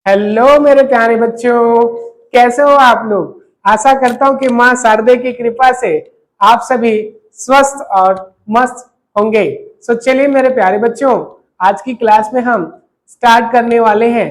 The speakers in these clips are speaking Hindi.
हेलो मेरे प्यारे बच्चों, कैसे हो आप लोग। आशा करता हूं कि मां शारदे की कृपा से आप सभी स्वस्थ और मस्त होंगे। सो चलिए मेरे प्यारे बच्चों, आज की क्लास में हम स्टार्ट करने वाले हैं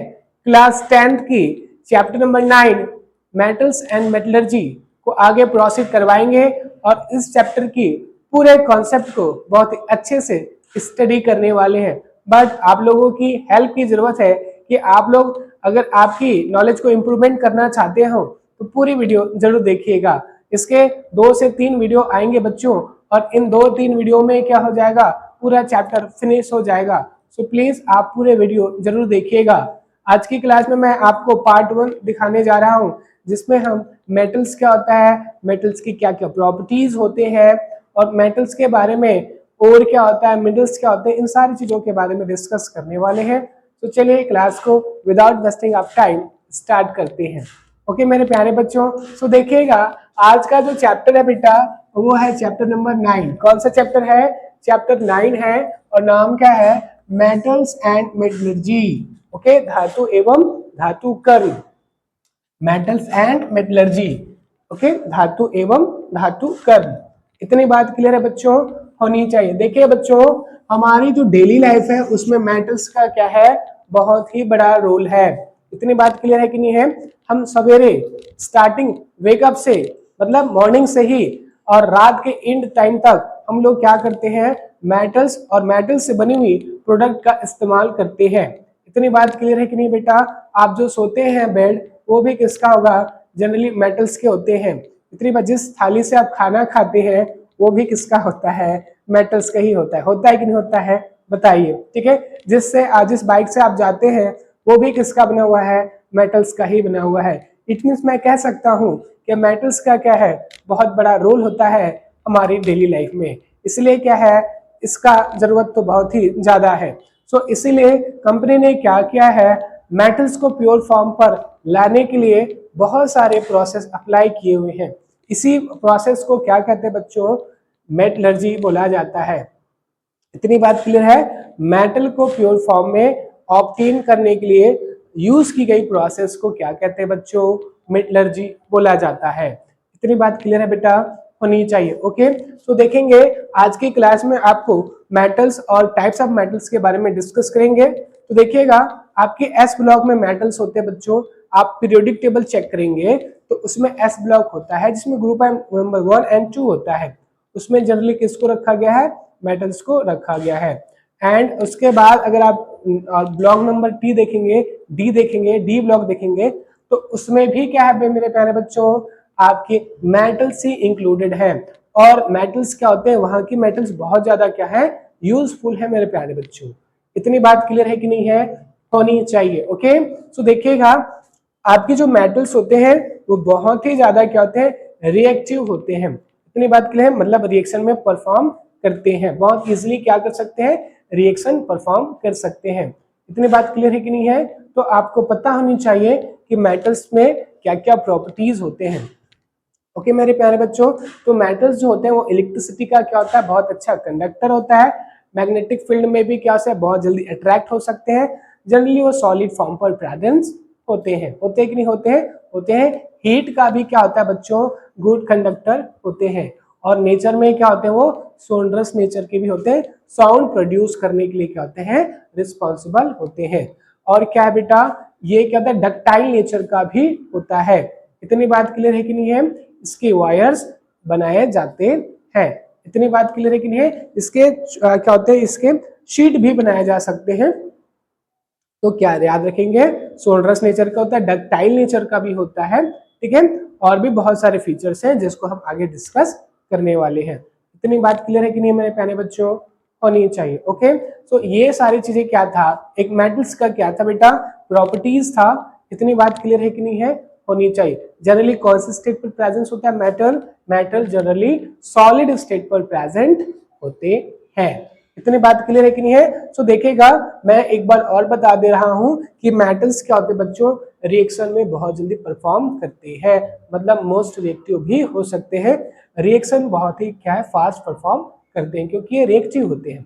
क्लास 10th की chapter number 9 metals and metallurgy को आगे प्रोसीड करवाएंगे और इस चैप्टर की पूरे कॉन्सेप्ट को बहुत ही अच्छे से स्टडी करने वाले हैं। बट आप लोगों की हेल्प की जरूरत है कि आप लोग अगर आपकी नॉलेज को इम्प्रूवमेंट करना चाहते हो तो पूरी वीडियो जरूर देखिएगा। इसके 2 से 3 वीडियो आएंगे बच्चों, और इन 2-3 वीडियो में क्या हो जाएगा, पूरा चैप्टर फिनिश हो जाएगा। सो प्लीज आप पूरे वीडियो जरूर देखिएगा। आज की क्लास में मैं आपको पार्ट 1 दिखाने जा रहा हूँ, जिसमें हम मेटल्स क्या होता है, मेटल्स की क्या क्या प्रॉपर्टीज होते हैं, और मेटल्स के बारे में और क्या होता है, मिनरल्स क्या होते हैं, इन सारी चीजों के बारे में डिस्कस करने वाले हैं। तो चलिए क्लास को without wasting of time start करते हैं। ओके मेरे प्यारे बच्चों, सो देखिएगा आज का जो चैप्टर है बेटा, वो है चैप्टर नंबर 9। कौन सा चैप्टर है? चैप्टर 9 है, और नाम क्या है? Metals and metallurgy. ओके, धातु एवं धातु कर्म, मेटल्स एंड मेटलर्जी। ओके, धातु एवं धातु कर्म। इतनी बात क्लियर है बच्चों, होनी चाहिए। देखिए बच्चों, हमारी जो डेली लाइफ है उसमें मेटल्स का क्या है, बहुत ही बड़ा रोल है। इतनी बात क्लियर है कि नहीं है? हम सवेरे स्टार्टिंग वेकअप से, मतलब मॉर्निंग से ही, और रात के एंड टाइम तक हम लोग क्या करते हैं, मेटल्स और मेटल्स से बनी हुई प्रोडक्ट का इस्तेमाल करते हैं। इतनी बात क्लियर है कि नहीं बेटा? आप जो सोते हैं बेड, वो भी किसका होगा? जनरली मेटल्स के होते हैं। इतनी बात, जिस थाली से आप खाना खाते हैं वो भी किसका होता है? मेटल्स का ही होता है कि नहीं होता है? बताइए। ठीक है, जिस बाइक से आप जाते हैं वो भी किसका बना हुआ है? मेटल्स का ही बना हुआ है। इट मीन्स मैं कह सकता हूँ कि मेटल्स का क्या है, बहुत बड़ा रोल होता है हमारी डेली लाइफ में। इसलिए क्या है, इसका जरूरत तो बहुत ही ज्यादा है। सो इसीलिए कंपनी ने क्या किया है, मेटल्स को प्योर फॉर्म पर लाने के लिए बहुत सारे प्रोसेस अप्लाई किए हुए हैं। इसी प्रोसेस को क्या कहते हैं बच्चों? मेटलर्जी बोला जाता है। इतनी बात क्लियर है? मेटल को प्योर फॉर्म में ऑब्टेन करने के लिए यूज की गई प्रोसेस को क्या कहते हैं बच्चों? मेटलर्जी बोला जाता है। इतनी बात क्लियर है बेटा, होनी चाहिए। ओके, तो देखेंगे आज की क्लास में आपको मेटल्स और टाइप्स ऑफ मेटल्स के बारे में डिस्कस करेंगे। तो देखिएगा, आपके एस ब्लॉक में मेटल्स होते हैं बच्चों। आप पीरियोडिक टेबल चेक करेंगे तो उसमें एस ब्लॉक होता है, जिसमें ग्रुप नंबर 1 एंड 2 होता है। उसमें जनरली किसको रखा गया है? मेटल्स को रखा गया है। एंड उसके बाद अगर आप ब्लॉक नंबर डी देखेंगे, डी ब्लॉक देखेंगे, तो उसमें भी क्या है मेरे प्यारे बच्चों, आपके मेटल्स ही इंक्लूडेड है। और मेटल्स क्या होते हैं, वहां की मेटल्स बहुत ज्यादा क्या है, यूजफुल है मेरे प्यारे बच्चों। इतनी बात क्लियर है कि नहीं है? होनी चाहिए। ओके, सो देखिएगा, आपके जो मेटल्स होते हैं वो बहुत ही ज्यादा क्या होते हैं, रिएक्टिव होते हैं। इतनी बात क्लियर है, मतलब रिएक्शन में परफॉर्म करते हैं, बहुत इजीली क्या कर सकते हैं, रिएक्शन परफॉर्म कर सकते हैं। इतनी बात क्लियर है कि नहीं है? तो आपको पता होनी चाहिए कि मेटल्स में क्या क्या प्रॉपर्टीज होते हैं। ओके मेरे प्यारे बच्चों, तो मेटल्स जो होते हैं वो इलेक्ट्रिसिटी का क्या होता है, बहुत अच्छा कंडक्टर होता है। मैग्नेटिक फील्ड में भी क्या से बहुत जल्दी अट्रैक्ट हो सकते हैं। जनरली वो सॉलिड फॉर्म पर प्रेजेंस होते हैं कि नहीं होते हैं? होते हैं। हीट का भी क्या होता है बच्चों, गुड कंडक्टर होते हैं। और नेचर में क्या होते हैं, वो सोनरस नेचर के भी होते हैं, साउंड प्रोड्यूस करने के लिए क्या होते हैं, रिस्पॉन्सिबल होते हैं। और क्या है बेटा, ये क्या होता है, डक्टाइल नेचर का भी होता है। इतनी बात क्लियर है कि नहीं है? इसके वायर्स बनाए जाते हैं। इतनी बात क्लियर है कि नहीं है? इसके क्या होते हैं, इसके शीट भी बनाए जा सकते हैं। तो क्या याद रखेंगे, सोल्डरस नेचर का होता है, डक्टाइल नेचर का भी होता है। ठीक है, और भी बहुत सारे फीचर्स हैं जिसको हम आगे डिस्कस करने वाले हैं। इतनी बात क्लियर है कि नहीं मेरे प्यारे बच्चों? होनी चाहिए। ओके, तो ये सारी चीजें क्या था, एक मेटल्स का क्या था बेटा, प्रॉपर्टीज था। इतनी बात क्लियर है कि नहीं है? होनी चाहिए। जनरली कौन से स्टेट पर प्रेजेंस होता है मेटल जनरली सॉलिड स्टेट पर प्रेजेंट होते हैं। इतनी बात क्लियर है कि नहीं है? सो देखिएगा, मैं एक बार और बता दे रहा हूं कि मेटल्स क्या होते हैं बच्चों, रिएक्शन में बहुत जल्दी परफॉर्म करते हैं, मतलब मोस्ट रिएक्टिव भी हो सकते हैं। रिएक्शन बहुत ही क्या है, फास्ट परफॉर्म करते हैं क्योंकि ये रिएक्टिव होते हैं।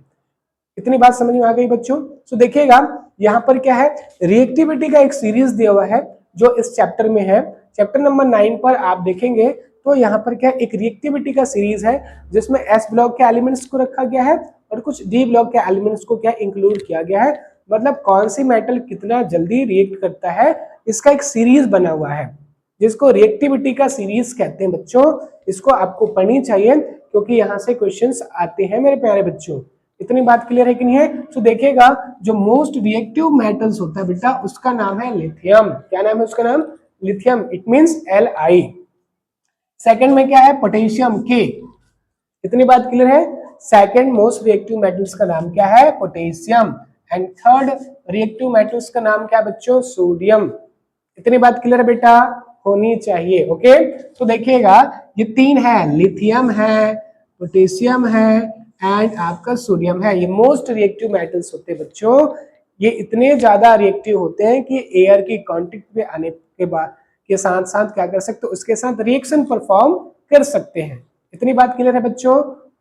इतनी बात समझ में आ गई बच्चों। तो देखिएगा यहाँ पर क्या है, रिएक्टिविटी का एक सीरीज दिया हुआ है जो इस चैप्टर में है। चैप्टर नंबर 9 पर आप देखेंगे तो यहाँ पर क्या एक रिएक्टिविटी का सीरीज है जिसमें एस ब्लॉक के एलिमेंट्स को रखा गया है और कुछ डी ब्लॉक के एलिमेंट्स को क्या इंक्लूड किया गया है, मतलब कौन सी मेटल कितना जल्दी रिएक्ट करता है, इसका एक सीरीज बना हुआ है जिसको रिएक्टिविटी का सीरीज कहते हैं बच्चों। इसको आपको पढ़नी चाहिए क्योंकि यहाँ से क्वेश्चंस आते हैं मेरे प्यारे बच्चों। इतनी बात क्लियर है कि नहीं है। तो देखिएगा जो मोस्ट रिएक्टिव मेटल्स होता है बेटा उसका नाम है लिथियम। क्या नाम है उसका नाम? Lithium. It means Li। Second में क्या है? पोटेशियम के। इतनी बात क्लियर है। सेकंड मोस्ट रिएक्टिव मेटल्स का नाम क्या है? Potassium. And third reactive metals का नाम क्या है बच्चों? सोडियम। इतनी बात क्लियर है बेटा, होनी चाहिए। ओके, तो देखिएगा ये तीन है, लिथियम है, पोटेशियम है एंड आपका सोडियम है। ये मोस्ट रिएक्टिव मेटल्स होते हैं बच्चों। ये इतने ज्यादा रिएक्टिव होते हैं कि एयर की कांटेक्ट पे आने के बाद के साथ साथ क्या कर सकते हो, उसके साथ रिएक्शन परफॉर्म कर सकते हैं। इतनी बात क्लियर है बच्चों,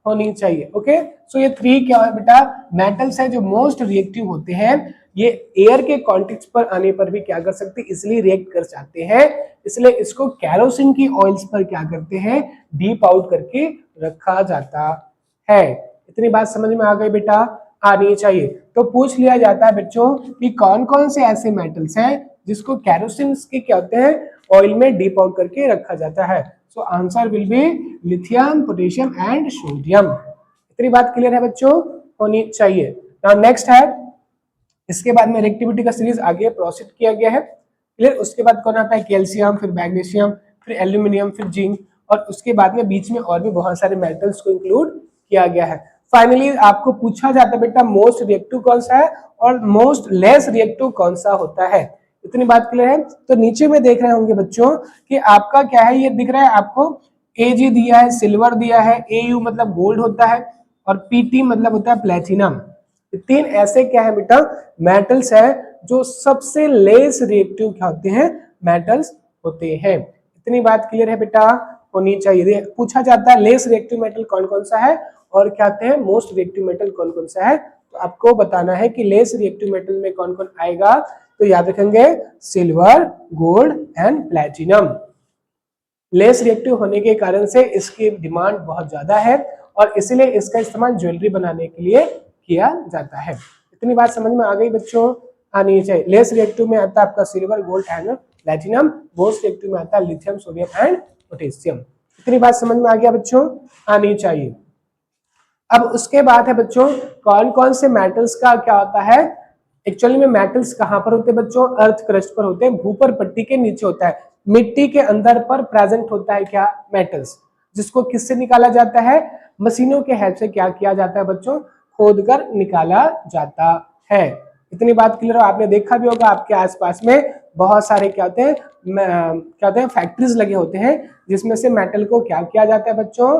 होनी चाहिए। ओके, सो ये थ्री क्या है बेटा? मेटल्स है जो मोस्ट रिएक्टिव होते हैं। ये एयर के कॉन्टेक्ट पर आने पर भी क्या कर सकते हैं, इसलिए रिएक्ट कर जाते हैं। इसलिए इसको कैरोसिन की ऑयल्स पर क्या करते हैं, डीप आउट करके रखा जाता है। इतनी बात समझ में आ गई बेटा, आनी चाहिए। तो पूछ लिया जाता है बच्चों कि कौन कौन से ऐसे मेटल्स हैं जिसको कैरोसिन के क्या होते हैं, ऑयल में डीप आउट करके रखा जाता है। So answer will be lithium, potassium and sodium. इतनी बात क्लियर है बच्चों, होनी चाहिए। नाउ नेक्स्ट है, इसके बाद में रिएक्टिविटी का सीरीज आगे प्रोसीड किया गया है। क्लियर। उसके बाद कौन आता है? कैल्शियम, फिर मैग्नीशियम, फिर एल्यूमिनियम, फिर जिंक, और उसके बाद में बीच में और भी बहुत सारे मेटल्स को इंक्लूड किया गया है। फाइनली आपको पूछा जाता है बेटा मोस्ट रिएक्टिव कौन सा है और मोस्ट लेस रिएक्टिव कौन सा होता है। इतनी बात क्लियर है। तो नीचे में देख रहे होंगे बच्चों कि आपका क्या है, ये दिख रहा है आपको Ag दिया है, सिल्वर दिया है, Au मतलब गोल्ड होता है और Pt मतलब होता है प्लेटिनम। तीन ऐसे क्या है बेटा मेटल्स है जो सबसे लेस रिएक्टिव क्या होते हैं, मेटल्स होते हैं। इतनी बात क्लियर है बेटा, होनी चाहिए। पूछा जाता है लेस रिएक्टिव मेटल कौन कौन सा है और क्या कहते हैं मोस्ट रिएक्टिव मेटल कौन कौन सा है। तो आपको बताना है कि लेस रिएक्टिव मेटल में कौन कौन आएगा। तो याद रखेंगे silver, gold and platinum. Less reactive होने के कारण से इसकी डिमांड बहुत ज्यादा है और इसीलिए इसका इस्तेमाल ज्वेलरी बनाने के लिए किया जाता है। इतनी बात समझ में आ गई बच्चों, आनी चाहिए। लेस रिएक्टिव में आता है आपका silver, gold and platinum. Most reactive में आता है लिथियम, सोडियम एंड पोटेशियम। इतनी बात समझ में आ गया बच्चों, आनी चाहिए। अब उसके बाद है बच्चों कौन कौन से मेटल्स का क्या होता है। एक्चुअली में मेटल्स कहां पर होते हैं बच्चों? अर्थ क्रस्ट पर होते हैं, भूपर पट्टी के नीचे होता है, मिट्टी के अंदर पर प्रेजेंट होता है क्या, मेटल्स, जिसको किससे निकाला जाता है? मशीनों के हेल्प से क्या किया जाता है बच्चों? खोद कर निकाला जाता है। इतनी बात क्लियर हो। आपने देखा भी होगा आपके आसपास में बहुत सारे क्या होते हैं, क्या होते हैं, फैक्ट्रीज लगे होते हैं जिसमें से मेटल को क्या किया जाता है बच्चों?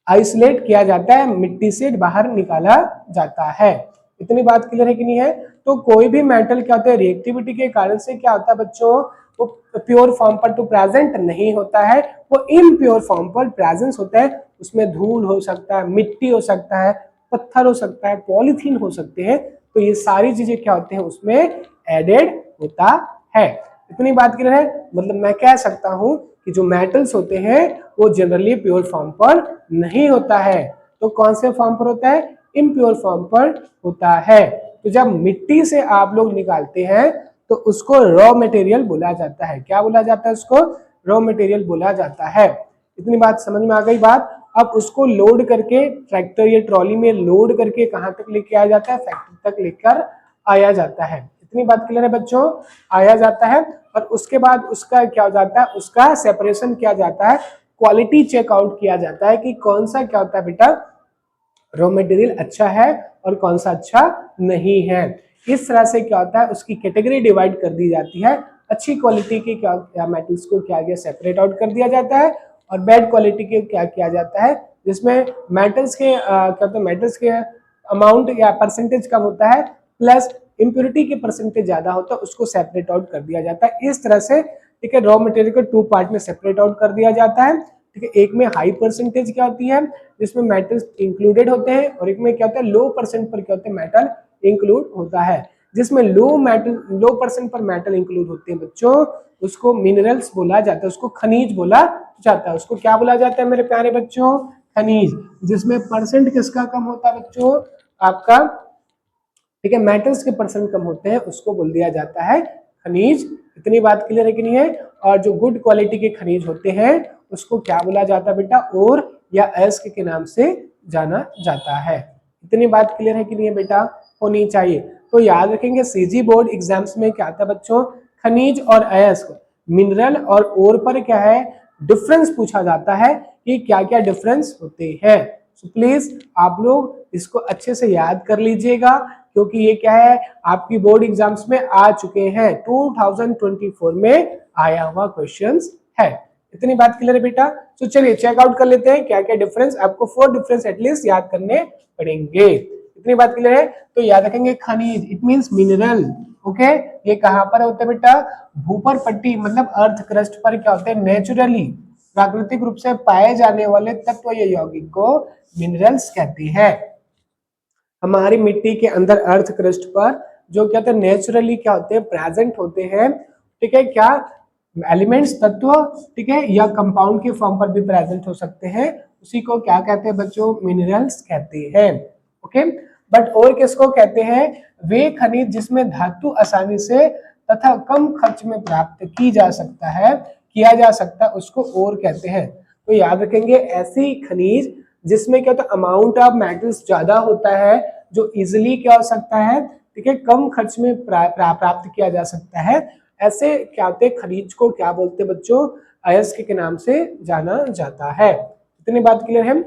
आइसोलेट किया जाता है, मिट्टी से बाहर निकाला जाता है। इतनी बात क्लियर है कि नहीं है। तो कोई भी मेटल क्या होता है रिएक्टिविटी के कारण से क्या होता है बच्चों, वो प्योर फॉर्म पर तो प्रेजेंट नहीं होता है, वो इम्प्योर फॉर्म पर प्रेजेंस होता है। उसमें धूल हो सकता है, मिट्टी हो सकता है, पत्थर हो सकता है, पॉलीथीन हो सकते हैं। तो ये सारी चीजें क्या होते हैं उसमें एडेड होता है। इतनी बात क्लियर है। मतलब मैं कह सकता हूं कि जो मेटल्स होते हैं वो जनरली प्योर फॉर्म पर नहीं होता है। तो कौन से फॉर्म पर होता है? इम्प्योर फॉर्म पर होता है। तो जब मिट्टी से आप लोग निकालते हैं तो उसको रॉ मटेरियल बोला जाता है। क्या बोला जाता है? उसको रॉ मटेरियल बोला जाता है। इतनी बात समझ में आ गई बात। अब उसको लोड करके ट्रैक्टर या ट्रॉली में लोड करके कहां तक लेके आया जाता है? फैक्ट्री तक लेकर आया जाता है। इतनी बात क्लियर है बच्चों, आया जाता है। और उसके बाद उसका क्या हो जाता है, उसका सेपरेशन किया जाता है, क्वालिटी चेकआउट किया जाता है कि कौन सा क्या होता है बेटा रॉ मटेरियल अच्छा है और कौन सा अच्छा नहीं है। इस तरह से क्या होता है उसकी कैटेगरी डिवाइड कर दी जाती है। अच्छी क्वालिटी के क्या मेटल्स को क्या गया सेपरेट आउट कर दिया जाता है और बैड क्वालिटी के क्या किया जाता है जिसमें मेटल्स के क्या होता है मेटल्स के अमाउंट या परसेंटेज कम होता है प्लस इम्प्योरिटी के परसेंटेज ज्यादा होता है, उसको सेपरेट आउट कर दिया जाता है। इस तरह से ठीक है रॉ मटेरियल को टू पार्ट में सेपरेट आउट कर दिया जाता है। ठीक है। एक में हाई परसेंटेज क्या होती है जिसमें मेटल्स इंक्लूडेड होते हैं, और एक में क्या होता है लो परसेंट पर क्या होता है मेटल इंक्लूड होता है। जिसमें लो परसेंट पर मेटल इंक्लूड होते हैं बच्चों, उसको मिनरल्स बोला जाता है, उसको खनिज बोला जाता है। उसको क्या बोला जाता है मेरे प्यारे बच्चों? खनिज। जिसमें परसेंट किसका कम होता है बच्चों? आपका, ठीक है, मेटल्स के परसेंट कम होते हैं, उसको बोल दिया जाता है खनिज। इतनी बात क्लियर है कि नहीं है? और जो गुड क्वालिटी के खनिज होते हैं उसको क्या बोला जाता है बेटा? ओर या अयस्क के नाम से जाना जाता है। इतनी बात क्लियर है कि नहीं है बेटा? होनी चाहिए। तो याद रखेंगे सीजी बोर्ड एग्जाम्स में क्या आता है बच्चों? खनिज और अयस्क, मिनरल और ओर पर क्या है डिफरेंस पूछा जाता है कि क्या क्या डिफरेंस होते हैं। सो प्लीज आप लोग इसको अच्छे से याद कर लीजिएगा, क्योंकि ये क्या है आपकी बोर्ड एग्जाम्स में आ चुके हैं, 2024 में आया हुआ क्वेश्चंस है। इतनी बात क्लियर है बेटा? तो चलिए चेकआउट कर लेते हैं क्या क्या डिफरेंस, आपको 4 डिफरेंस एटलीस्ट याद करने पड़ेंगे। इतनी बात क्लियर है? तो याद रखेंगे खनिज, इट मींस मिनरल। ओके, ये कहां पर होते हैं बेटा? भूपर पट्टी मतलब अर्थ क्रस्ट पर क्या होते हैं नेचुरली, प्राकृतिक रूप से पाए जाने वाले तत्व या यौगिक को मिनरल्स कहते हैं। हमारी मिट्टी के अंदर अर्थ क्रस्ट पर जो क्या होते हैं नेचुरली क्या होते हैं प्रेजेंट होते हैं, ठीक है, क्या एलिमेंट्स तत्व, ठीक है, या कंपाउंड के फॉर्म पर भी प्रेजेंट हो सकते हैं, उसी को क्या कहते हैं बच्चों? मिनरल्स कहते हैं। ओके, बट और किसको कहते हैं? वे खनिज जिसमें धातु आसानी से तथा कम खर्च में प्राप्त की जा सकता है, किया जा सकता है, उसको और कहते हैं। तो याद रखेंगे ऐसी खनिज जिसमें क्या होता है अमाउंट ऑफ मेटल्स ज्यादा होता है, जो इजिली क्या हो सकता है, ठीक है, कम खर्च में प्राप्त किया जा सकता है, ऐसे क्या होते हैं खनिज को क्या बोलते हैं बच्चों? अयस्क के नाम से जाना जाता है। इतनी बात क्लियर है?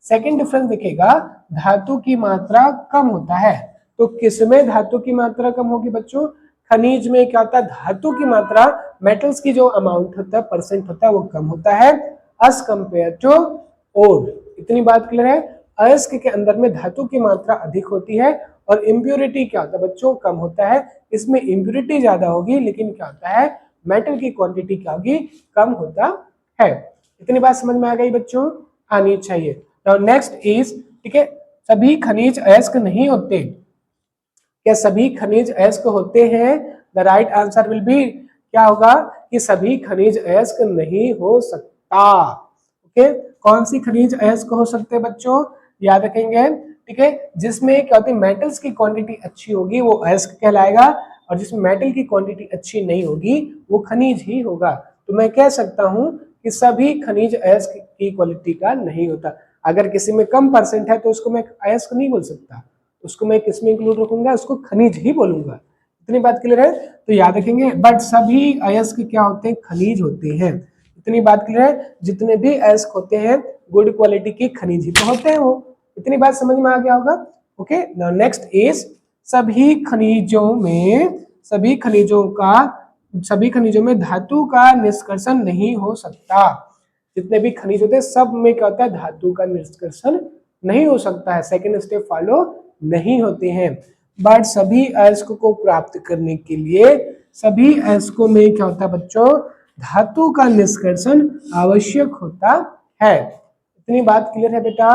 सेकंड डिफरेंस देखिएगा, धातु की मात्रा कम होता है। तो किसमें धातु की मात्रा कम होगी बच्चों? खनिज में क्या होता है धातु की मात्रा, मेटल्स की जो अमाउंट होता है परसेंट होता है वो कम होता है एज कंपेयर टू ओर। इतनी बात क्लियर है? अयस्क के अंदर में धातु की मात्रा अधिक होती है और इम्प्योरिटी क्या होता है बच्चों? कम होता है। इसमें इम्प्योरिटी ज्यादा होगी लेकिन क्या होता है मेटल की क्वांटिटी क्या होगी? कम होता है। इतनी बात समझ में आ गई बच्चों? आनी चाहिए। नाउ नेक्स्ट इज, ठीक है, सभी खनिज अयस्क नहीं होते। क्या सभी खनिज अयस्क होते हैं? The right answer will be क्या होगा कि सभी खनिज अयस्क नहीं हो सकता। ओके, कौन सी खनिज अयस्क हो सकते हैं बच्चों? याद रखेंगे, ठीक है, जिसमें क्या होती है मेटल्स की क्वांटिटी अच्छी होगी वो अयस्क कहलाएगा, और जिसमें मेटल की क्वांटिटी अच्छी नहीं होगी वो खनिज ही होगा। तो मैं कह सकता हूं कि सभी खनिज अयस्क की क्वालिटी का नहीं होता। अगर किसी में कम परसेंट है तो उसको मैं अयस्क नहीं बोल सकता, उसको मैं किस में इंक्लूड रखूंगा? उसको खनिज ही बोलूंगा। इतनी बात क्लियर है? तो याद रखेंगे बट सभी अयस्क क्या होते हैं? खनिज होते हैं। इतनी बात क्लियर है? जितने भी अयस्क होते हैं गुड क्वालिटी के खनिज ही तो होते हैं वो। इतनी बात समझ में आ गया होगा? ओके, नाउ नेक्स्ट इज, सभी खनिजों में धातु का निष्कर्षण नहीं हो सकता। जितने भी खनिज होते हैं सब में क्या होता है? धातु का निष्कर्षण नहीं हो सकता है, सेकेंड स्टेप फॉलो नहीं होते हैं। बट सभी अयस्क को प्राप्त करने के लिए सभी अयस्कों में क्या होता है बच्चों? धातु का निष्कर्षण आवश्यक होता है। इतनी बात क्लियर है बेटा?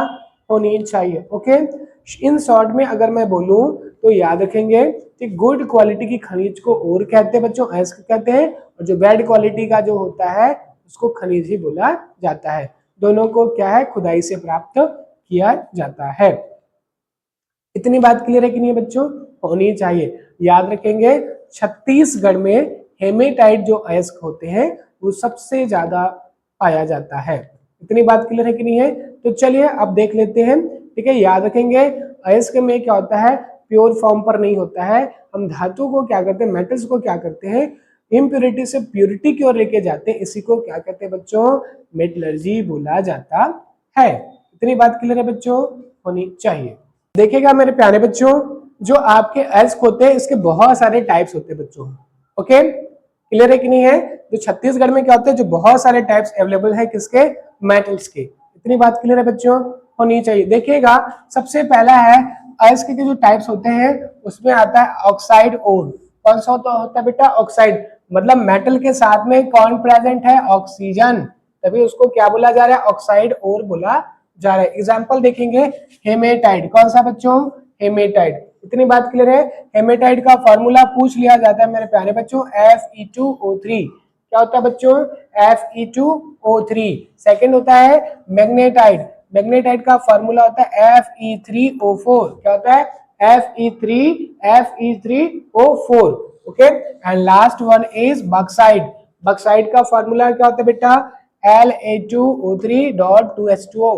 होनी चाहिए। ओके, इन शॉर्ट में अगर मैं बोलूं तो याद रखेंगे कि गुड क्वालिटी की खनिज को और कहते हैं बच्चों? अयस्क कहते हैं, और जो बैड क्वालिटी का जो होता है उसको खनिज ही बोला जाता है। दोनों को क्या है? खुदाई से प्राप्त किया जाता है। इतनी बात क्लियर है कि नहीं बच्चों? होनी चाहिए। याद रखेंगे छत्तीसगढ़ में हेमेटाइट जो अयस्क होते हैं वो सबसे ज्यादा पाया जाता है। इतनी बात क्लियर है कि नहीं है? तो चलिए अब देख लेते हैं, ठीक है। याद रखेंगे अयस्क में क्या होता है? प्योर फॉर्म पर नहीं होता है। हम धातु को क्या करते हैं? मेटल्स को क्या करते हैं? इम्प्योरिटी से प्योरिटी की ओर लेके जाते हैं। इसी को क्या कहते हैं बच्चों? मेटलर्जी बोला जाता है। इतनी बात क्लियर है बच्चों? होनी चाहिए। देखिएगा मेरे प्यारे बच्चों, जो आपके अयस्क होते हैं इसके बहुत सारे टाइप्स होते हैं बच्चों। ओके, क्लियर है कि नहीं है? तो छत्तीसगढ़ में क्या होते हैं? जो बहुत सारे टाइप्स अवेलेबल है किसके? मेटल्स के। इतनी बात क्लियर है बच्चों? होनी चाहिए। देखिएगा सबसे पहला है अयस्क के जो टाइप्स होते हैं उसमें आता है ऑक्साइड ओर। कौन सा होता है बेटा? ऑक्साइड। मतलब मेटल के साथ में कौन प्रेजेंट है? ऑक्सीजन। तभी उसको क्या बोला जा रहा है, ऑक्साइड ओर बोला जा रहा है। एग्जाम्पल देखेंगे, हेमेटाइट, कौन सा बच्चों, हेमेटाइट। इतनी बात क्लियर है। हेमेटाइट का फॉर्मूला पूछ लिया जाता है मेरे प्यारे बच्चों, Fe2O3। क्या होता है बच्चों, Fe2O3। सेकंड होता है मैग्नेटाइट, मैग्नेटाइट का फॉर्मूला होता है Fe3O4। क्या होता है, Fe3O4। Okay, and last one is bauxite. Bauxite का फॉर्मूला क्या होता है बेटा, La2O3.2H2O।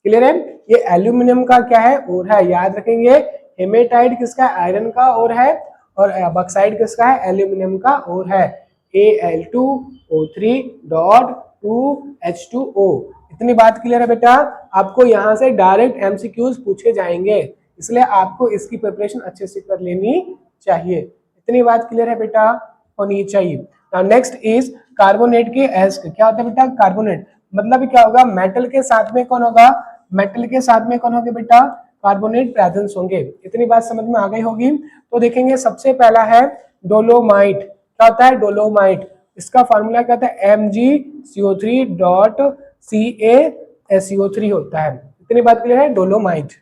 क्लियर है। ये एल्यूमिनियम का क्या है, ओर है, याद रखेंगे। हेमेटाइट किसका, आयरन का ओर है, और बक्साइट किसका है, एल्यूमिनियम का ओर है, Al2O3.2H2O। इतनी बात क्लियर है बेटा। आपको यहाँ से डायरेक्ट एमसीक्यूज पूछे जाएंगे, इसलिए आपको इसकी प्रिपरेशन अच्छे से कर लेनी चाहिए। इतनी बात क्लियर है बेटा, होनी चाहिए। नेक्स्ट इज कार्बोनेट के एस्क। क्या होता है बेटा, कार्बोनेट मतलब क्या होगा, मेटल के साथ में कौन होगा, मेटल के साथ में कौन होंगे बेटा, कार्बोनेट प्रेजेंस होंगे। इतनी बात समझ में आ गई होगी। तो देखेंगे सबसे पहला है डोलोमाइट। क्या होता है, डोलोमाइट। इसका फॉर्मूला क्या होता है, MgCO3.CaSO3 होता है। इतनी बात क्लियर है, डोलोमाइट।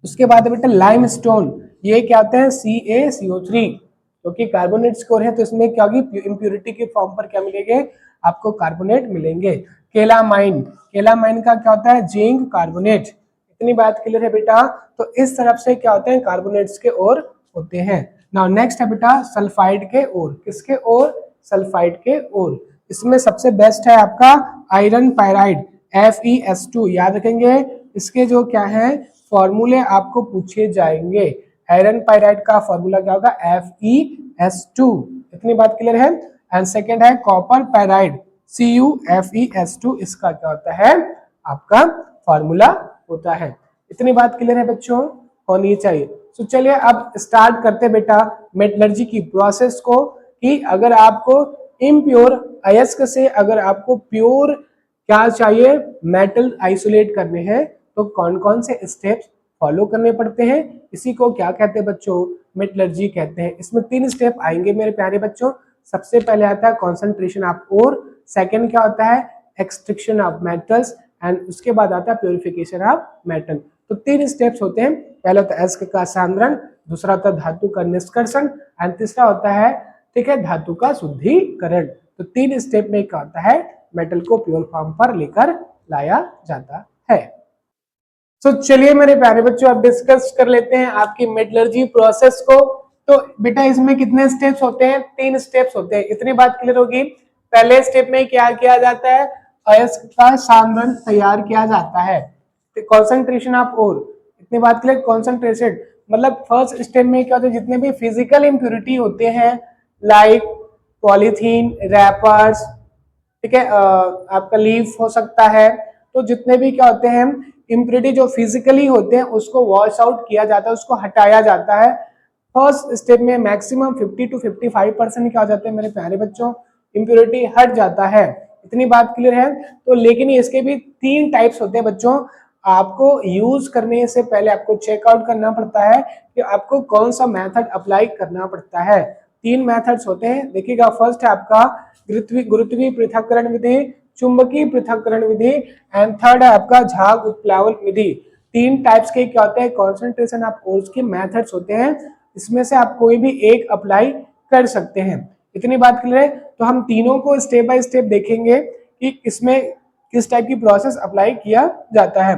उसके बाद बेटा लाइमस्टोन, ये क्या होता है, CaCO3, क्योंकि कार्बोनेट स्कोर है तो इसमें क्या होगी, इंप्योरिटी के फॉर्म पर क्या मिलेंगे, आपको कार्बोनेट मिलेंगे। केलामाइन, केलामाइन का क्या होता है, जिंक कार्बोनेट। इतनी बात क्लियर है बेटा। तो इस तरफ से क्या होते हैं, कार्बोनेट्स के ओर होते हैं। नाउ नेक्स्ट है बेटा सल्फाइड के ओर। किसके ओर, सल्फाइड के ओर। इसमें सबसे बेस्ट है आपका आयरन पायराइड, FeS2। याद रखेंगे, इसके जो क्या है फॉर्मूले आपको पूछे जाएंगे। आयरन पायराइड का फॉर्मूला क्या होगा, FeS2। इतनी बात क्लियर है। एंड सेकेंड है कॉपर पायराइड, CuFeS2। इसका क्या होता है, आपका फॉर्मूला होता है। इतनी बात क्लियर है बच्चों, होनी चाहिए। तो चलिए अब स्टार्ट करते बेटा मेटलर्जी की प्रोसेस को, कि अगर आपको इम्प्योर अयस्क से अगर आपको प्योर क्या चाहिए, मेटल आइसोलेट करने हैं, तो कौन कौन से स्टेप्स फॉलो करने पड़ते हैं। इसी को क्या कहते हैं बच्चों, मेटलर्जी कहते हैं। इसमें 3 स्टेप आएंगे मेरे प्यारे बच्चों। सबसे पहले आता है कॉन्सेंट्रेशन ऑफ ओर, सेकंड क्या होता है, एक्सट्रैक्शन ऑफ मेटल्स, एंड उसके बाद आता है प्योरिफिकेशन ऑफ मेटल। तो 3 स्टेप्स होते हैं। पहला होता है अयस्क का सांद्रण, दूसरा होता है धातु का निष्कर्षण, एंड तीसरा होता है, ठीक है, धातु का शुद्धिकरण। तो 3 स्टेप में क्या होता है, मेटल को प्योर फॉर्म पर लेकर लाया जाता है। तो चलिए मेरे प्यारे बच्चों अब डिस्कस कर लेते हैं आपकी मेटलर्जी प्रोसेस को। तो बेटा इसमें कितने स्टेप्स होते हैं, 3 स्टेप्स होते हैं। इतनी बात क्लियर होगी। पहले स्टेप में क्या किया जाता है, अयस्क का सांद्रण तैयार किया जाता है, कॉन्सेंट्रेशन ऑफ ओर। इतनी बात क्लियर, कॉन्सेंट्रेशन मतलब फर्स्ट स्टेप में क्या होता है, जितने भी फिजिकल इंप्योरिटी होते हैं लाइक पॉलीथीन, रैपर्स, ठीक है, आपका लीफ हो सकता है, तो जितने भी क्या होते हैं इम्प्योरिटी जो फिजिकली होते हैं उसको वॉश आउट किया जाता है, उसको हटाया जाता है। फर्स्ट स्टेप में मैक्सिमम 50 to 55% क्या हो जाते हैं मेरे प्यारे बच्चों, इम्प्योरिटी हट जाता है। इतनी बात क्लियर है। तो लेकिन इसके भी 3 टाइप्स होते हैं बच्चों। आपको यूज करने से पहले आपको चेकआउट करना पड़ता है कि आपको कौन सा मेथड अप्लाई करना पड़ता है। 3 मेथड्स होते हैं, देखिएगा। फर्स्ट है आपका गुरुत्वीय पृथक्करण विधि, चुंबकीय पृथक्करण विधि, एंड थर्ड है आपका झाग उत्प्लावन विधि। 3 टाइप्स के क्या होते हैं, कॉन्सेंट्रेशन ऑफ ओर्स के मेथड्स होते हैं। इसमें से आप कोई भी एक अप्लाई कर सकते हैं। इतनी बात क्लियर है। तो हम तीनों को स्टेप बाय स्टेप देखेंगे कि इसमें किस टाइप की प्रोसेस अप्लाई किया जाता है।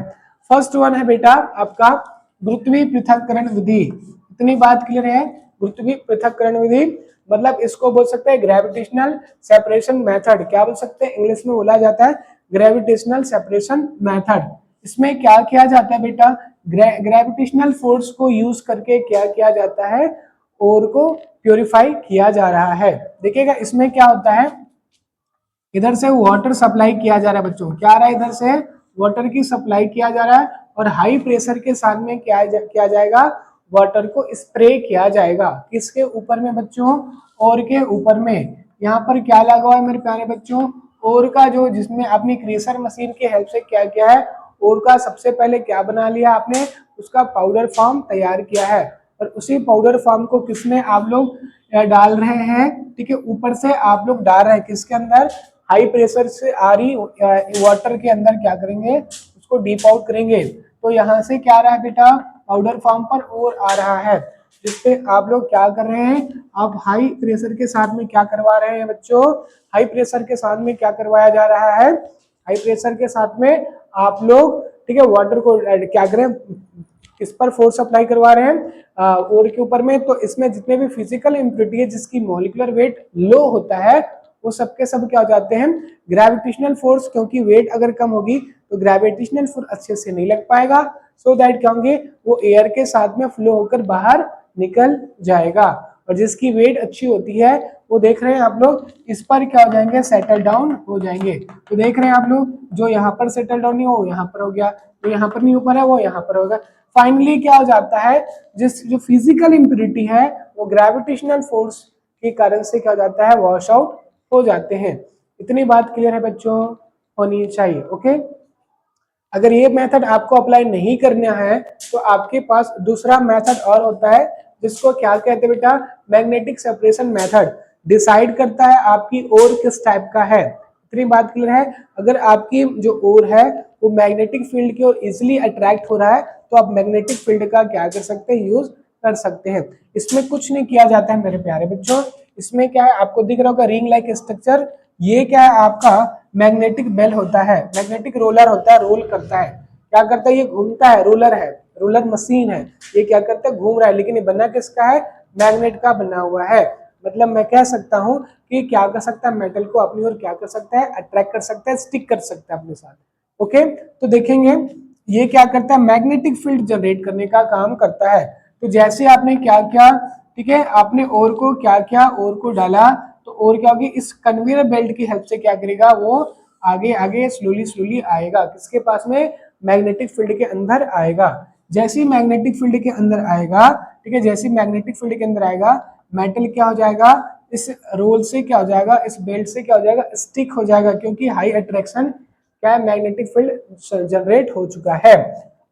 फर्स्ट वन है बेटा आपका गुरुत्वीय पृथक्करण विधि। इतनी बात क्लियर है। गुरुत्वीय पृथक्करण विधि मतलब इसको बोल सकते हैं ग्रेविटेशनल सेपरेशन मेथड। क्या बोल सकते हैं, इंग्लिश में बोला जाता है ग्रेविटेशनल सेपरेशन मेथड। इसमें क्या किया जाता है बेटा, ग्रेविटेशनल फोर्स को यूज करके क्या किया जाता है, ओर को प्योरीफाई किया जा रहा है। देखिएगा इसमें क्या होता है, इधर से वाटर सप्लाई किया जा रहा है बच्चों। क्या आ रहा है, इधर से वाटर की सप्लाई किया जा रहा है, और हाई प्रेशर के साथ में क्या किया जाएगा, वाटर को स्प्रे किया जाएगा। किसके ऊपर में बच्चों, ओर के ऊपर में। यहाँ पर क्या लगा हुआ है मेरे प्यारे बच्चों, ओर का जो, जिसमें अपनी क्रेशर मशीन की हेल्प से क्या किया है, ओर का सबसे पहले क्या बना लिया आपने, उसका पाउडर फॉर्म तैयार किया है। और उसी पाउडर फॉर्म को किसमें आप लोग डाल रहे हैं, ठीक है, ऊपर से आप लोग डाल रहे हैं किसके अंदर, हाई प्रेशर से आ रही वाटर के अंदर क्या करेंगे, उसको डीप आउट करेंगे। तो यहाँ से क्या आ रहा है बेटा, पाउडर फॉर्म पर और आ रहा है, जिसपे आप लोग क्या कर रहे हैं, आप हाई प्रेशर के साथ में क्या करवा रहे हैं बच्चों, हाई प्रेशर के साथ में क्या करवाया जा रहा है, हाई प्रेशर के साथ में आप लोग, ठीक है, वाटर को क्या करें, किस पर फोर्स अप्लाई करवा रहे हैं, ओर के ऊपर में। तो इसमें जितने भी फिजिकल इम्प्योरिटी है जिसकी मॉलिक्यूलर वेट लो होता है, वो सबके सब क्या हो जाते हैं, ग्रेविटेशनल फोर्स, क्योंकि वेट अगर कम होगी तो ग्रेविटेशनल फोर्स अच्छे से नहीं लग पाएगा, सो दैट क्या होंगे, वो एयर के साथ में फ्लो होकर बाहर निकल जाएगा। और जिसकी वेट अच्छी होती है वो देख रहे हैं आप लोग, इस पर क्या हो जाएंगे, सेटल डाउन हो जाएंगे। तो देख रहे हैं आप लोग, जो यहाँ पर सेटल डाउन नहीं हो यहाँ पर हो गया, जो यहाँ पर नहीं ऊपर है वो यहाँ पर होगा। फाइनली क्या हो जाता है, जिस जो फिजिकल इम्प्योरिटी है वो ग्रेविटेशनल फोर्स के कारण से क्या हो जाता है, वॉश आउट हो जाते हैं। इतनी बात क्लियर है बच्चों, होनी चाहिए। ओके, अगर ये मेथड आपको अप्लाई नहीं करना है तो आपके पास दूसरा मेथड और होता है, जिसको क्या कहते हैं बेटा, मैग्नेटिक सेपरेशन मेथड। डिसाइड करता है आपकी ओर किस टाइप का है। इतनी बात क्लियर है। अगर आपकी जो ओर है वो मैग्नेटिक फील्ड की ओर इजिली अट्रैक्ट हो रहा है तो आप मैग्नेटिक फील्ड का क्या कर सकते हैं, यूज कर सकते हैं। इसमें कुछ नहीं किया जाता है मेरे प्यारे बच्चों। इसमें क्या है, आपको दिख रहा होगा रिंग लाइक स्ट्रक्चर, ये क्या है आपका मैग्नेटिक बेल होता है, मैग्नेटिक रोलर होता है, रोल करता है। क्या करता है, ये घूमता है, रोलर है, रोलर मशीन है, ये क्या करता है, घूम रहा है, लेकिन ये बना किसका है, मैग्नेट का बना हुआ है। मतलब मैं कह सकता हूं कि क्या कर सकता है, मेटल को अपनी ओर क्या कर सकता है, अट्रैक्ट कर सकता है, स्टिक कर सकता है अपने साथ। ओके, तो देखेंगे ये क्या करता है, मैग्नेटिक फील्ड जनरेट करने का काम करता है। तो जैसे आपने क्या किया, ठीक है, आपने ओर को क्या किया, ओर को डाला, तो और क्या होगी, इस कन्वेयर बेल्ट की हेल्प से क्या करेगा, वो आगे आगे स्लोली स्लोली आएगा, किसके पास में, मैग्नेटिक फील्ड के अंदर आएगा। जैसे ही मैग्नेटिक फील्ड के अंदर आएगा, ठीक है, जैसे मैग्नेटिक फील्ड के अंदर आएगा, मेटल क्या हो जाएगा, इस रोल से क्या हो जाएगा, इस बेल्ट से क्या हो जाएगा, स्टिक हो जाएगा, क्योंकि हाई अट्रैक्शन क्या है, मैग्नेटिक फील्ड जनरेट हो चुका है।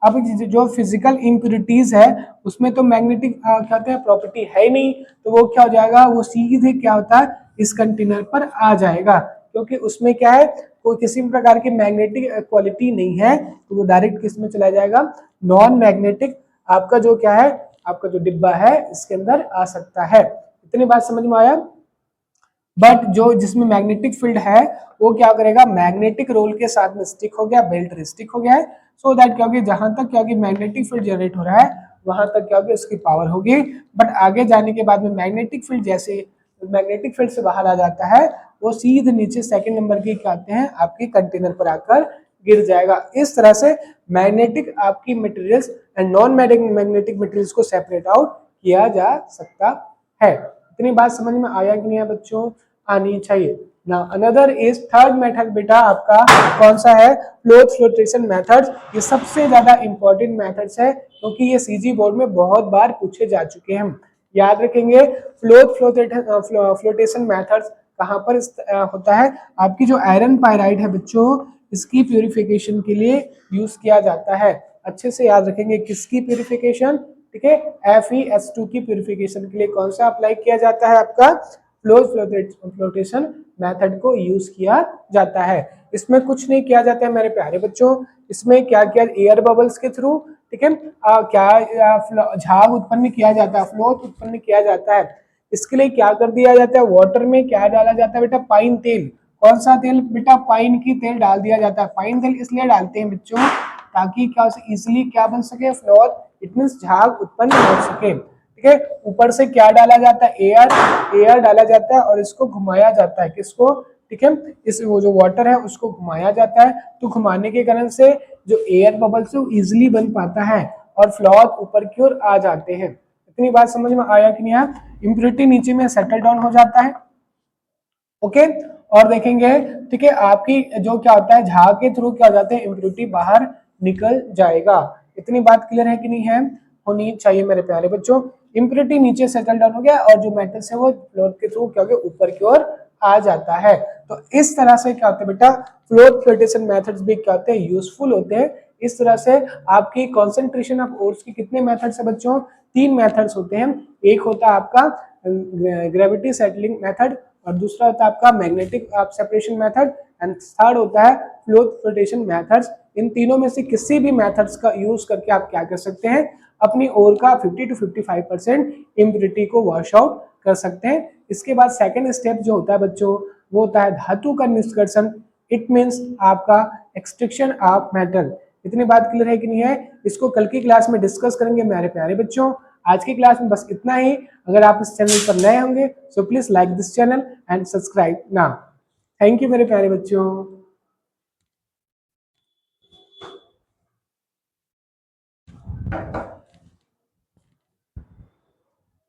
अब जो फिजिकल इम्प्योरिटीज है उसमें तो मैग्नेटिक क्या होता है, प्रॉपर्टी है ही नहीं, तो वो क्या हो जाएगा, वो सीधे क्या होता है, इस कंटेनर पर आ जाएगा, क्योंकि उसमें क्या है, कोई किसी भी प्रकार की मैग्नेटिक क्वालिटी नहीं है, तो वो डायरेक्ट किस में चला जाएगा, नॉन मैग्नेटिक आपका जो क्या है, आपका जो डिब्बा है इसके अंदर आ सकता है। इतनी बात समझ में आया। बट जो जिसमें मैग्नेटिक फील्ड है वो क्या करेगा, मैग्नेटिक रोल के साथ में स्टिक हो गया, बेल्ट स्टिक हो गया है, सो दैट क्या होगी, जहां तक क्या होगी मैग्नेटिक फील्ड जनरेट हो रहा है वहां तक क्या होगी, उसकी पावर होगी। बट आगे जाने के बाद में मैग्नेटिक फील्ड जैसे मैग्नेटिक फील्ड से बाहर आ जाता है, वो सीधे नीचे सेकंड नंबर की क्या आते हैं, आपके कंटेनर पर आकर गिर जाएगा। इस तरह से मैग्नेटिक आपकी materials and non magnetic materials को सेपरेट आउट किया जा सकता है। इतनी बात समझ में आया कि नहीं है बच्चों, आनी चाहिए ना। अनदर इज थर्ड मेथड बेटा आपका कौन सा है, क्लोथ फ्लोटेशन मेथड। ये सबसे ज्यादा इंपॉर्टेंट मेथड्स है, क्योंकि ये सीजी बोर्ड में बहुत बार पूछे जा चुके हैं। हम याद रखेंगे क्लोथ फ्लोटेशन मेथड्स कहाँ पर होता है, आपकी जो आयरन पायराइड है बच्चों, इसकी प्यूरिफिकेशन के लिए यूज किया जाता है। अच्छे से याद रखेंगे, किसकी प्यूरिफिकेशन, ठीक है, FeS2 की प्यूरिफिकेशन के लिए कौन सा अप्लाई किया जाता है, आपका फ्लोटेशन मेथड को यूज किया जाता है। इसमें कुछ नहीं किया जाता है मेरे प्यारे बच्चों, इसमें क्या किया, एयर बबल्स के थ्रू, ठीक है, क्या झाग उत्पन्न किया जाता है, फ्लोट उत्पन्न किया जाता है। इसके लिए क्या कर दिया जाता है, वाटर में क्या डाला जाता है बेटा, पाइन तेल। कौन सा तेल बेटा, पाइन की तेल डाल दिया जाता है। पाइन तेल इसलिए डालते हैं बच्चों ताकि क्या इजिली क्या बन सके, फ्लोर, इट मीन झाग उत्पन्न हो सके। ठीक है, ऊपर से क्या डाला जाता है, एयर डाला जाता है और इसको घुमाया जाता है, किसको, ठीक है, इस वो जो वाटर है उसको घुमाया जाता है। तो घुमाने के कारण से जो एयर बबल से वो इजिली बन पाता है और फ्लॉथ ऊपर की ओर आ जाते हैं। इतनी बात समझ में आया कि नहीं है। इम्प्योरिटी नीचे में सेटल डाउन हो जाता है। ओके, और देखेंगे, ठीक है, आपकी जो क्या होता है, झाग के थ्रू क्या हो जाते हैं, इम्प्योरिटी बाहर निकल जाएगा। इतनी बात क्लियर है कि नहीं है, होनी चाहिए मेरे प्यारे बच्चों। इम्प्योरिटी नीचे सेटल डाउन हो गया और जो मेटल्स है वो फ्लोट के थ्रू क्या हो गया, ऊपर की ओर आ जाता है। तो इस तरह से क्या होता है बेटा, फ्लोट फ्लोटेशन मेथड्स भी क्या होते हैं, यूजफुल होते हैं। इस तरह से आपकी कॉन्सेंट्रेशन ऑफ ओर्स की कितने मेथड्स है बच्चों, 3 मेथड्स होते हैं। एक होता है आपका ग्रेविटी सेटलिंग मेथड, और दूसरा होता है आपका magnetic separation method and third होता है फ्लो फ्लोटेशन मेथड्स। इन तीनों में से किसी भी मेथड्स का यूज करके आप क्या कर सकते हैं, अपनी ओर का 50 to 55% इम्प्योरिटी को वॉश आउट कर सकते हैं। इसके बाद सेकंड स्टेप जो होता है बच्चों, वो होता है धातु का निष्कर्षण। इट मीन्स आपका एक्सट्रैक्शन ऑफ मेटल। इतनी बात क्लियर है कि नहीं है, इसको कल की क्लास में डिस्कस करेंगे मेरे प्यारे बच्चों। आज की क्लास में बस इतना ही। अगर आप इस चैनल पर नए होंगे so please like this channel and subscribe now. Thank you मेरे प्यारे बच्चों।